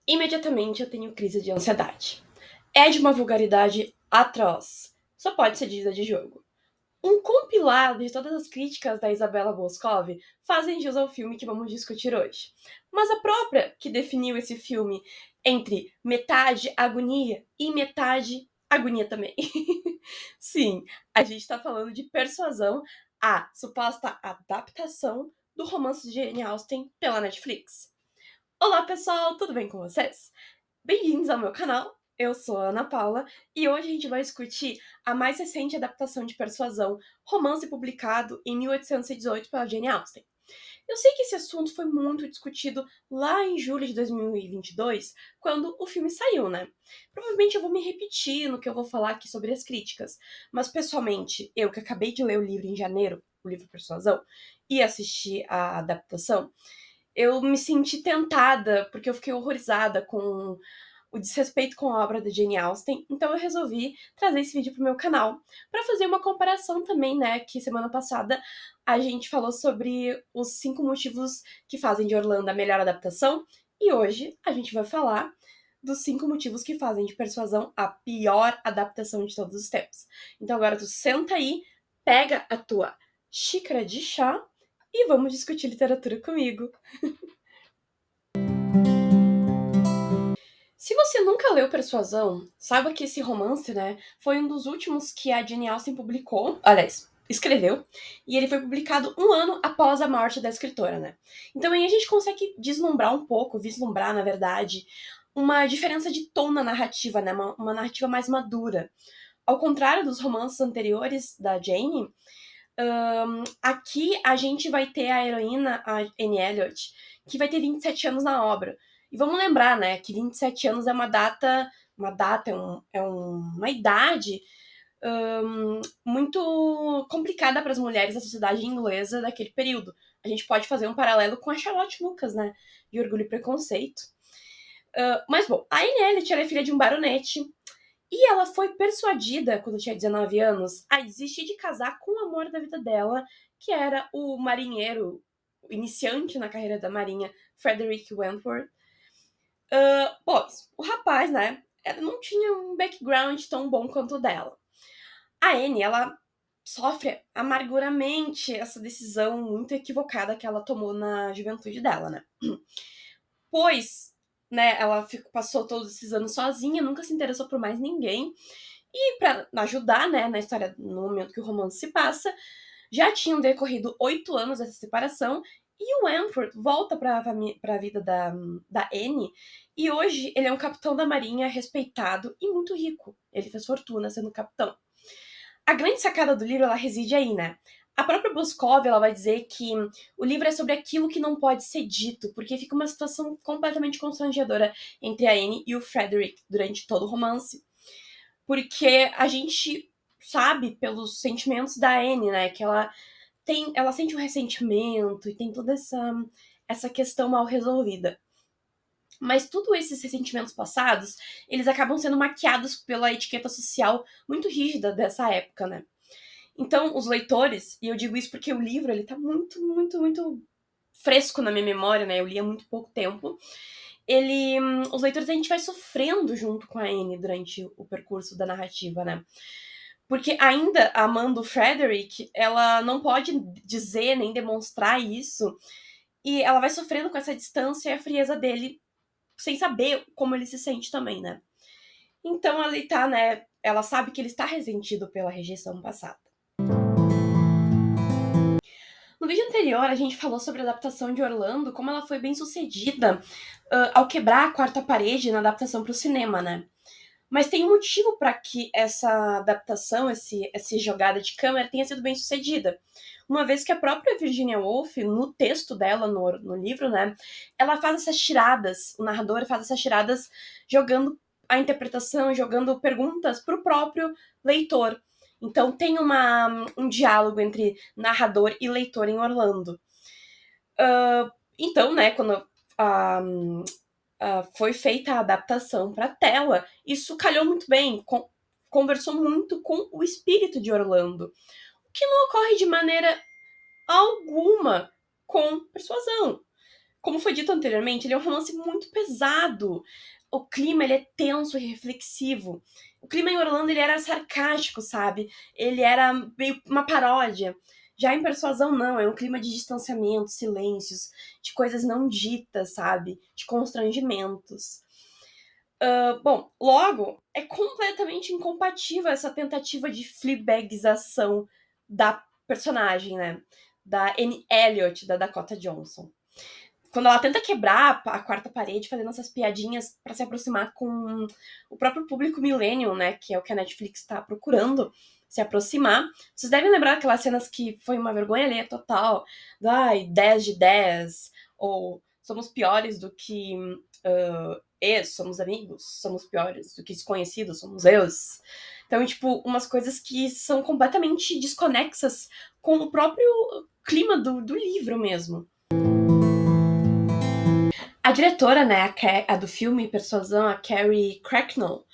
Imediatamente eu tenho crise de ansiedade. É de uma vulgaridade atroz. Só pode ser dita de jogo. Um compilado de todas as críticas da Isabella Boscov fazem jus ao filme que vamos discutir hoje. Mas a própria que definiu esse filme entre metade agonia e metade agonia também. Sim, a gente está falando de Persuasão, a suposta adaptação do romance de Jane Austen pela Netflix. Olá pessoal, tudo bem com vocês? Bem-vindos ao meu canal, eu sou a Ana Paula e hoje a gente vai discutir a mais recente adaptação de Persuasão, romance publicado em 1818 pela Jane Austen. Eu sei que esse assunto foi muito discutido lá em julho de 2022, quando o filme saiu, né? Provavelmente eu vou me repetir no que eu vou falar aqui sobre as críticas, mas pessoalmente, eu que acabei de ler o livro em janeiro, o livro Persuasão, e assisti a adaptação, eu me senti tentada, porque eu fiquei horrorizada com o desrespeito com a obra da Jane Austen, então eu resolvi trazer esse vídeo pro meu canal para fazer uma comparação também, né, que semana passada a gente falou sobre os 5 motivos que fazem de Orlando a melhor adaptação, e hoje a gente vai falar dos 5 motivos que fazem de Persuasão a pior adaptação de todos os tempos. Então agora tu senta aí, pega a tua xícara de chá e vamos discutir literatura comigo. Se você nunca leu Persuasão, saiba que esse romance, né, foi um dos últimos que a Jane Austen publicou, aliás, escreveu, e ele foi publicado um ano após a morte da escritora, né? Então aí a gente consegue deslumbrar um pouco, vislumbrar, na verdade, uma diferença de tom na narrativa, né? Uma narrativa mais madura. Ao contrário dos romances anteriores da Jane, aqui a gente vai ter a heroína, a Anne Elliot, que vai ter 27 anos na obra. E vamos lembrar, né, que 27 anos é uma idade muito complicada para as mulheres da sociedade inglesa daquele período. A gente pode fazer um paralelo com a Charlotte Lucas, né, de Orgulho e Preconceito. Mas, bom, a Anne Elliot era filha de um baronete, e ela foi persuadida, quando tinha 19 anos, a desistir de casar com o amor da vida dela, que era o marinheiro iniciante na carreira da marinha, Frederick Wentworth. Pois, o rapaz, né, não tinha um background tão bom quanto o dela. A Anne, ela sofre amarguramente essa decisão muito equivocada que ela tomou na juventude dela, né? Pois, né, ela passou todos esses anos sozinha, nunca se interessou por mais ninguém. E para ajudar, né, na história, no momento que o romance se passa, já tinham decorrido 8 anos dessa separação e o Wentworth volta para a vida da Anne e hoje ele é um capitão da marinha respeitado e muito rico. Ele fez fortuna sendo capitão. A grande sacada do livro, ela reside aí, né? A própria Boscov, ela vai dizer que o livro é sobre aquilo que não pode ser dito, porque fica uma situação completamente constrangedora entre a Anne e o Frederick durante todo o romance. Porque a gente sabe pelos sentimentos da Anne, né, que ela sente um ressentimento e tem toda essa questão mal resolvida. Mas todos esses ressentimentos passados, eles acabam sendo maquiados pela etiqueta social muito rígida dessa época, né? Então, os leitores, e eu digo isso porque o livro, ele tá muito, muito, muito fresco na minha memória, né? Eu li há muito pouco tempo. Os leitores, a gente vai sofrendo junto com a Anne durante o percurso da narrativa, né? Porque ainda amando o Frederick, ela não pode dizer nem demonstrar isso, e ela vai sofrendo com essa distância e a frieza dele, sem saber como ele se sente também, né? Então ele tá, né? Ela sabe que ele está ressentido pela rejeição passada. No vídeo anterior, a gente falou sobre a adaptação de Orlando, como ela foi bem sucedida ao quebrar a quarta parede na adaptação para o cinema, né? Mas tem um motivo para que essa adaptação, essa jogada de câmera tenha sido bem sucedida. Uma vez que a própria Virginia Woolf, no texto dela, no livro, né, ela faz essas tiradas, o narrador faz essas tiradas jogando a interpretação, jogando perguntas para o próprio leitor. Então tem um diálogo entre narrador e leitor em Orlando. Então, né, quando foi feita a adaptação para tela, isso calhou muito bem, conversou muito com o espírito de Orlando, o que não ocorre de maneira alguma com Persuasão. Como foi dito anteriormente, ele é um romance muito pesado. O clima, ele é tenso e reflexivo. O clima em Orlando, ele era sarcástico, sabe? Ele era meio uma paródia. Já em Persuasão, não. É um clima de distanciamento, silêncios, de coisas não ditas, sabe? De constrangimentos. Bom, logo, é completamente incompatível essa tentativa de Fleabagização da personagem, né? Da Anne Elliot, da Dakota Johnson. Quando ela tenta quebrar a quarta parede, fazendo essas piadinhas para se aproximar com o próprio público millennial, né? Que é o que a Netflix está procurando se aproximar. Vocês devem lembrar aquelas cenas que foi uma vergonha alheia total. Ai, 10 de 10. Ou somos piores do que somos amigos. Somos piores do que desconhecidos, somos ex. Então, tipo, umas coisas que são completamente desconexas com o próprio clima do livro mesmo. A diretora, né, a do filme Persuasão, a Carrie Cracknell,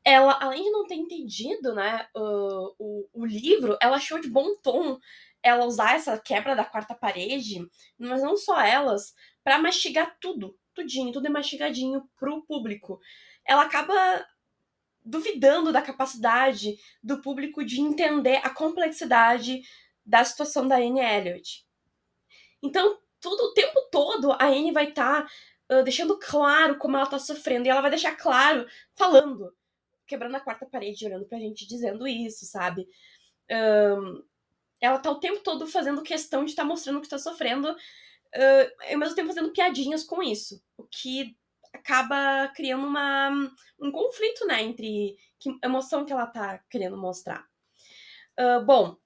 ela, além de não ter entendido, né, o livro, ela achou de bom tom ela usar essa quebra da quarta parede, mas não só elas, pra mastigar tudo, tudinho, tudo é mastigadinho pro público. Ela acaba duvidando da capacidade do público de entender a complexidade da situação da Anne Elliot. Então, tudo o tempo todo a Anne vai estar deixando claro como ela tá sofrendo. E ela vai deixar claro falando, quebrando a quarta parede, olhando pra gente, dizendo isso, sabe? Ela tá o tempo todo fazendo questão de estar mostrando que tá sofrendo, e ao mesmo tempo fazendo piadinhas com isso. O que acaba criando um conflito, né? Entre que emoção que ela tá querendo mostrar. Bom,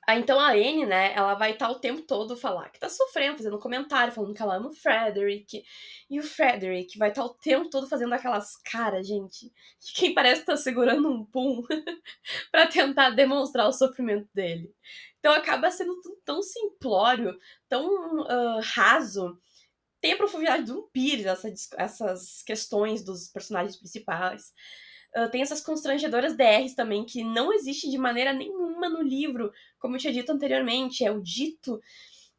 então a Anne, né, ela vai estar o tempo todo falar que tá sofrendo, fazendo comentário, falando que ela ama o Frederick. E o Frederick vai estar o tempo todo fazendo aquelas caras, gente, de quem parece estar segurando um pum pra tentar demonstrar o sofrimento dele. Então acaba sendo tudo tão simplório, tão raso. Tem a profundidade do Pires, essas questões dos personagens principais. Tem essas constrangedoras DRs também, que não existe de maneira nenhuma no livro, como eu tinha dito anteriormente. É o dito,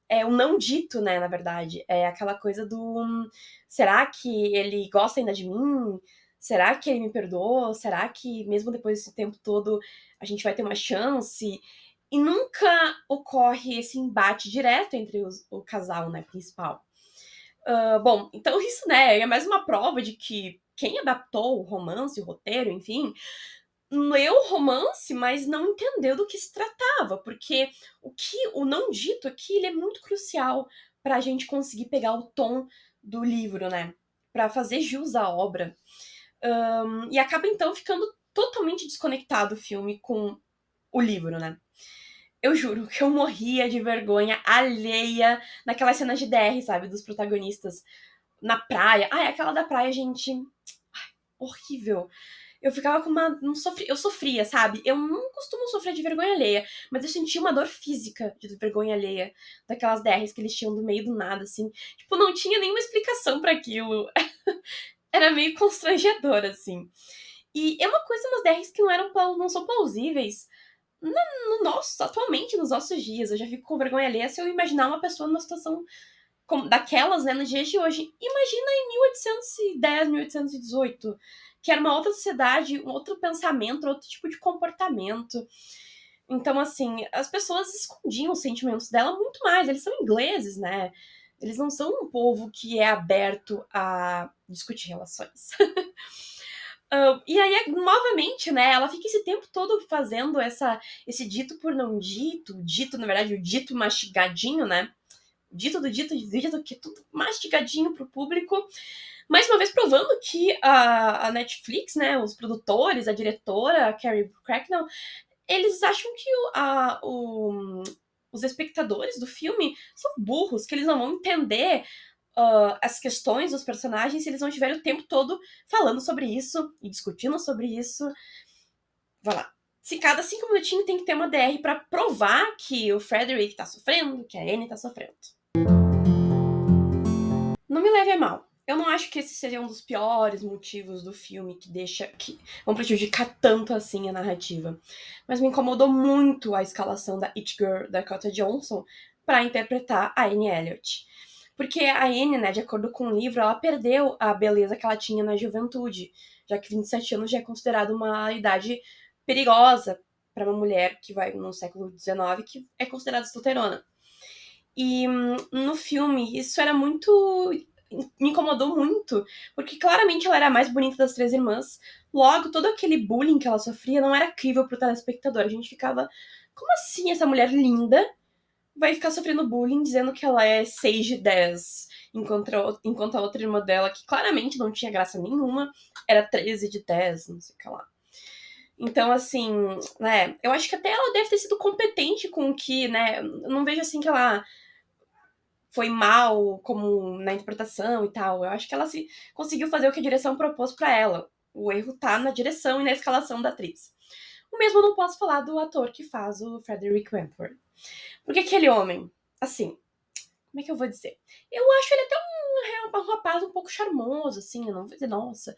é o não dito, né, na verdade. É aquela coisa do será que ele gosta ainda de mim? Será que ele me perdoou? Será que mesmo depois desse tempo todo a gente vai ter uma chance? E nunca ocorre esse embate direto entre o casal, né, principal. Bom, então isso, né, é mais uma prova de que quem adaptou o romance, o roteiro, enfim, leu o romance, mas não entendeu do que se tratava, porque o não dito aqui, ele é muito crucial pra gente conseguir pegar o tom do livro, né, pra fazer jus à obra. E acaba então ficando totalmente desconectado o filme com o livro, né. Eu juro que eu morria de vergonha alheia naquelas cenas de DR, sabe, dos protagonistas na praia. Ai, aquela da praia, gente. Ai, horrível. Eu ficava com uma. Não sofri, eu sofria, sabe? Eu não costumo sofrer de vergonha alheia, mas eu sentia uma dor física de vergonha alheia daquelas DRs que eles tinham do meio do nada, assim. Tipo, não tinha nenhuma explicação para aquilo. Era meio constrangedor, assim. E é uma coisa, umas DRs que não são plausíveis no nosso, atualmente, nos nossos dias. Eu já fico com vergonha alheia se eu imaginar uma pessoa numa situação daquelas, né, nos dias de hoje. Imagina em 1810, 1818, que era uma outra sociedade, um outro pensamento, outro tipo de comportamento. Então, assim, as pessoas escondiam os sentimentos dela muito mais. Eles são ingleses, né? Eles não são um povo que é aberto a discutir relações. E aí, novamente, né, ela fica esse tempo todo fazendo esse dito por não dito, dito, na verdade, o dito mastigadinho, né? Dito do dito, que é tudo mastigadinho pro público. Mais uma vez provando que a Netflix, né, os produtores, a diretora, a Carrie Cracknell, eles acham que os espectadores do filme são burros, que eles não vão entender as questões dos personagens se eles não tiverem o tempo todo falando sobre isso e discutindo sobre isso. Vai lá. Se cada 5 minutinhos tem que ter uma DR pra provar que o Frederick tá sofrendo, que a Anne tá sofrendo. Não me leve a mal. Eu não acho que esse seja um dos piores motivos do filme que vão prejudicar tanto assim a narrativa. Mas me incomodou muito a escalação da It Girl da Dakota Johnson para interpretar a Anne Elliot. Porque a Anne, né, de acordo com o livro, ela perdeu a beleza que ela tinha na juventude, já que 27 anos já é considerado uma idade perigosa para uma mulher que vai no século XIX, que é considerada solteirona. E no filme, isso era muito. Me incomodou muito, porque claramente ela era a mais bonita das três irmãs. Logo, todo aquele bullying que ela sofria não era crível pro telespectador. A gente ficava. Como assim essa mulher linda vai ficar sofrendo bullying dizendo que ela é 6 de 10, enquanto a outra irmã dela, que claramente não tinha graça nenhuma, era 13 de 10, não sei o que lá. Então, assim, né, eu acho que até ela deve ter sido competente com o que, né, eu não vejo assim que ela foi mal como na interpretação e tal. Eu acho que ela se conseguiu fazer o que a direção propôs pra ela. O erro tá na direção e na escalação da atriz. O mesmo eu não posso falar do ator que faz o Frederick Wentworth. Porque aquele homem, assim, como é que eu vou dizer? Eu acho ele até um rapaz um pouco charmoso, assim, eu não vou dizer, nossa,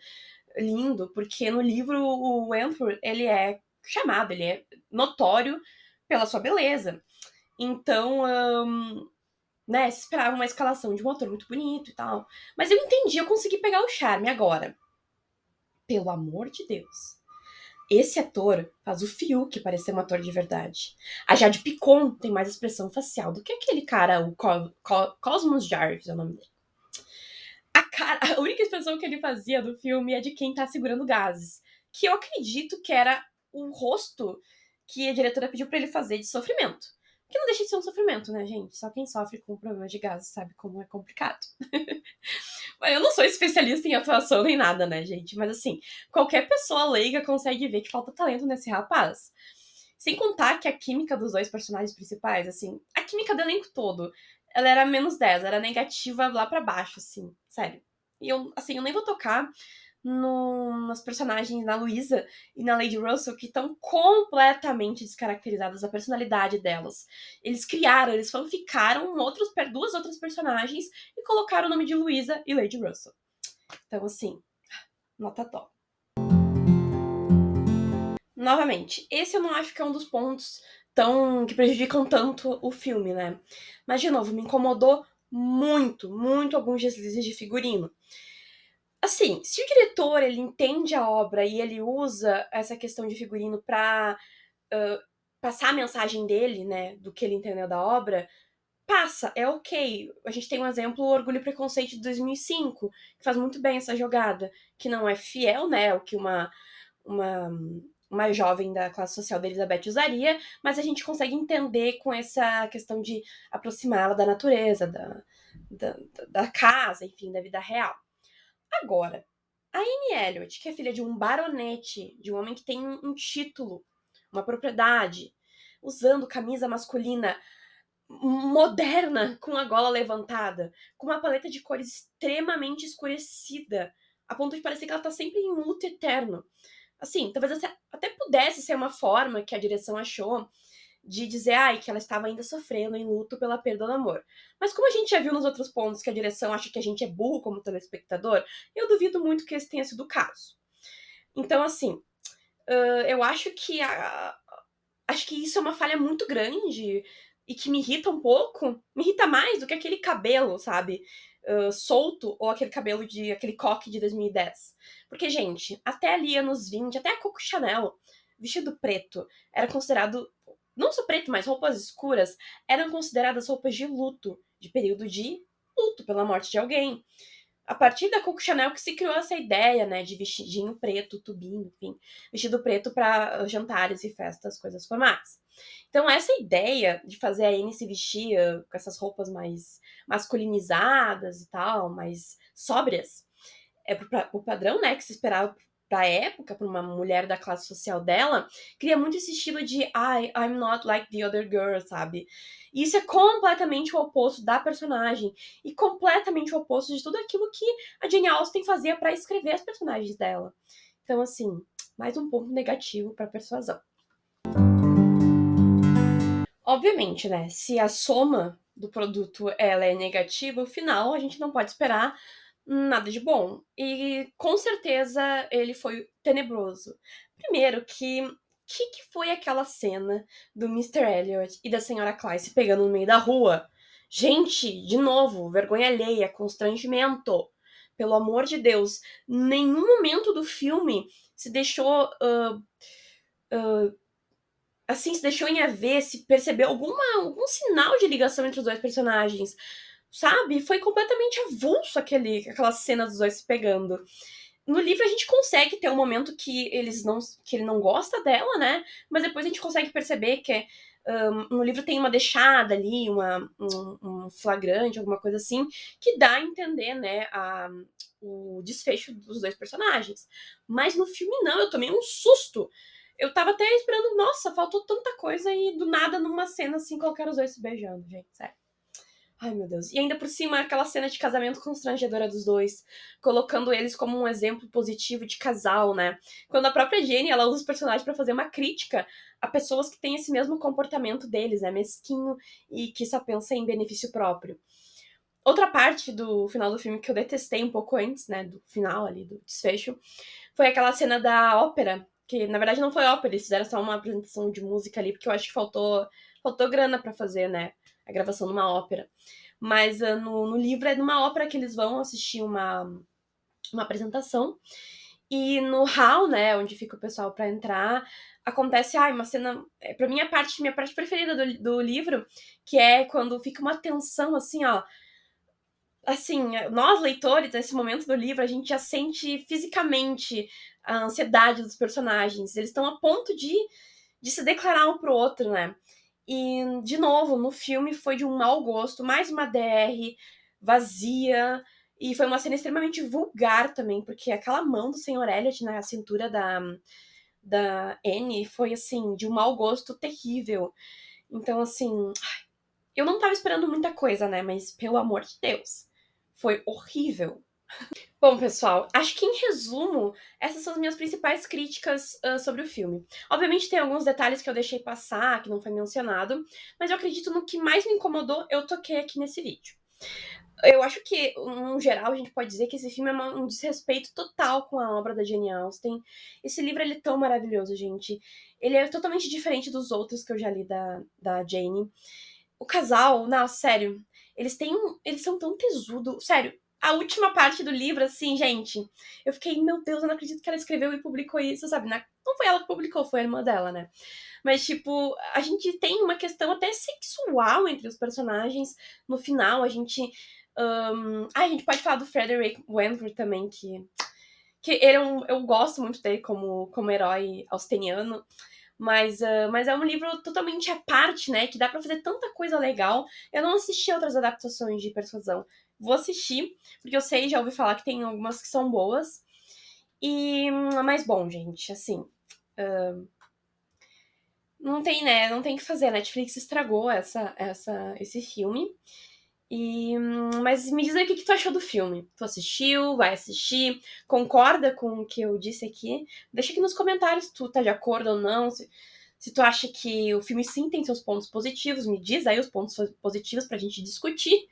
lindo, porque no livro o Wentworth, ele é chamado, ele é notório pela sua beleza. Então, né, se esperava uma escalação de um ator muito bonito e tal. Mas eu entendi, eu consegui pegar o charme agora. Pelo amor de Deus. Esse ator faz o Fiuk parecer um ator de verdade. A Jade Picon tem mais expressão facial do que aquele cara, o Cosmos Jarvis, é o nome dele. A única expressão que ele fazia do filme é de quem tá segurando gases. Que eu acredito que era o rosto que a diretora pediu pra ele fazer de sofrimento. Que não deixa de ser um sofrimento, né, gente? Só quem sofre com problema de gases sabe como é complicado. Eu não sou especialista em atuação nem nada, né, gente? Mas assim, qualquer pessoa leiga consegue ver que falta talento nesse rapaz. Sem contar que a química dos dois personagens principais, assim, a química do elenco todo, ela era menos 10, era negativa lá pra baixo, assim, sério. E eu, assim, eu nem vou tocar nas personagens, na Luísa e na Lady Russell, que estão completamente descaracterizadas, a personalidade delas. Eles fanficaram duas outras personagens e colocaram o nome de Luísa e Lady Russell. Então, assim, nota top. Novamente, esse eu não acho que é um dos pontos tão que prejudicam tanto o filme, né? Mas, de novo, me incomodou muito, muito alguns deslizes de figurino. Assim, se o diretor ele entende a obra e ele usa essa questão de figurino pra passar a mensagem dele, né, do que ele entendeu da obra, passa, é ok. A gente tem um exemplo, o Orgulho e Preconceito de 2005, que faz muito bem essa jogada, que não é fiel, né, o que uma, uma jovem da classe social da Elizabeth usaria, mas a gente consegue entender com essa questão de aproximá-la da natureza, da, da casa, enfim, da vida real. Agora, a Anne Elliot, que é filha de um baronete, de um homem que tem um título, uma propriedade, usando camisa masculina moderna, com a gola levantada, com uma paleta de cores extremamente escurecida, a ponto de parecer que ela tá sempre em um luto eterno. Assim, talvez até pudesse ser uma forma que a direção achou de dizer, ai, que ela estava ainda sofrendo em luto pela perda do amor. Mas como a gente já viu nos outros pontos que a direção acha que a gente é burro como telespectador, eu duvido muito que esse tenha sido o caso. Então, assim, eu acho que acho que isso é uma falha muito grande e que me irrita um pouco. Me irrita mais do que aquele cabelo, sabe? Solto ou aquele cabelo de aquele coque de 2010. Porque, gente, até ali anos 20, até a Coco Chanel, vestido preto, era considerado. Não só preto, mas roupas escuras eram consideradas roupas de luto, de período de luto pela morte de alguém. A partir da Coco Chanel que se criou essa ideia, né, de vestidinho preto, tubinho, enfim, vestido preto para jantares e festas, coisas formais. Então, essa ideia de fazer a Anne se vestir com essas roupas mais masculinizadas e tal, mais sóbrias, é pro padrão, né, que se esperava da época, para uma mulher da classe social dela, cria muito esse estilo de I'm not like the other girl, sabe? E isso é completamente o oposto da personagem e completamente o oposto de tudo aquilo que a Jane Austen fazia para escrever as personagens dela. Então, assim, mais um ponto negativo para persuasão. Obviamente, né? Se a soma do produto ela é negativa, o final a gente não pode esperar nada de bom. E com certeza ele foi tenebroso. Primeiro que foi aquela cena do Mr. Elliot e da senhora Clyde se pegando no meio da rua? Gente, de novo, vergonha alheia, constrangimento. Pelo amor de Deus, nenhum momento do filme se deixou assim, se deixou em a ver, se percebeu algum sinal de ligação entre os dois personagens, sabe? Foi completamente avulso aquela cena dos dois se pegando. No livro a gente consegue ter um momento que ele não gosta dela, né? Mas depois a gente consegue perceber que no livro tem uma deixada ali, um flagrante, alguma coisa assim, que dá a entender, né, o desfecho dos dois personagens. Mas no filme não, eu tomei um susto. Eu tava até esperando, nossa, faltou tanta coisa e do nada numa cena assim colocaram os dois se beijando, gente, sério. Ai, meu Deus. E ainda por cima, aquela cena de casamento constrangedora dos dois, colocando eles como um exemplo positivo de casal, né? Quando a própria Jenny, ela usa os personagens pra fazer uma crítica a pessoas que têm esse mesmo comportamento deles, né? Mesquinho e que só pensa em benefício próprio. Outra parte do final do filme que eu detestei um pouco antes, né, do final ali, do desfecho, foi aquela cena da ópera, que na verdade não foi ópera, eles fizeram só uma apresentação de música ali, porque eu acho que faltou grana pra fazer, né, a gravação de uma ópera. Mas no livro é numa ópera que eles vão assistir uma apresentação, e no hall, né, onde fica o pessoal pra entrar, acontece, uma cena, pra mim, minha parte preferida do livro, que é quando fica uma tensão, assim, ó, assim, nós leitores, nesse momento do livro, a gente já sente fisicamente a ansiedade dos personagens. Eles estão a ponto de se declarar um pro outro, né? E, de novo, no filme foi de um mau gosto, mais uma DR vazia. E foi uma cena extremamente vulgar também, porque aquela mão do Senhor Elliot na cintura da Anne foi, assim, de um mau gosto terrível. Então, assim, eu não tava esperando muita coisa, né? Mas, pelo amor de Deus, foi horrível. Bom, pessoal, acho que em resumo, essas são as minhas principais críticas sobre o filme. Obviamente tem alguns detalhes que eu deixei passar, que não foi mencionado, mas eu acredito no que mais me incomodou, eu toquei aqui nesse vídeo. Eu acho que, no geral, a gente pode dizer que esse filme é um desrespeito total com a obra da Jane Austen. Esse livro ele é tão maravilhoso, gente. Ele é totalmente diferente dos outros que eu já li da Jane. O casal, não, sério, eles são tão tesudo, sério. A última parte do livro, assim, gente, eu fiquei, meu Deus, eu não acredito que ela escreveu e publicou isso, sabe? Não foi ela que publicou, foi a irmã dela, né? Mas, tipo, a gente tem uma questão até sexual entre os personagens. No final, a gente. a gente pode falar do Frederick Wentworth também, que ele eu gosto muito dele como herói austeniano. Mas é um livro totalmente à parte, né? Que dá pra fazer tanta coisa legal. Eu não assisti outras adaptações de Persuasão. Vou assistir, porque eu sei, já ouvi falar que tem algumas que são boas. Mas bom, gente, assim. Não tem, né? Não tem o que fazer. A Netflix estragou esse filme. Mas me diz aí o que tu achou do filme. Tu assistiu? Vai assistir? Concorda com o que eu disse aqui? Deixa aqui nos comentários se tu tá de acordo ou não. Se tu acha que o filme sim tem seus pontos positivos, me diz aí os pontos positivos pra gente discutir.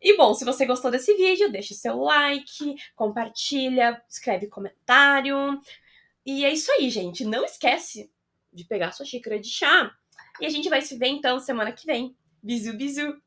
E bom, se você gostou desse vídeo, deixa seu like, compartilha, escreve comentário. E é isso aí, gente. Não esquece de pegar sua xícara de chá. E a gente vai se ver então semana que vem. Bisu, bisu!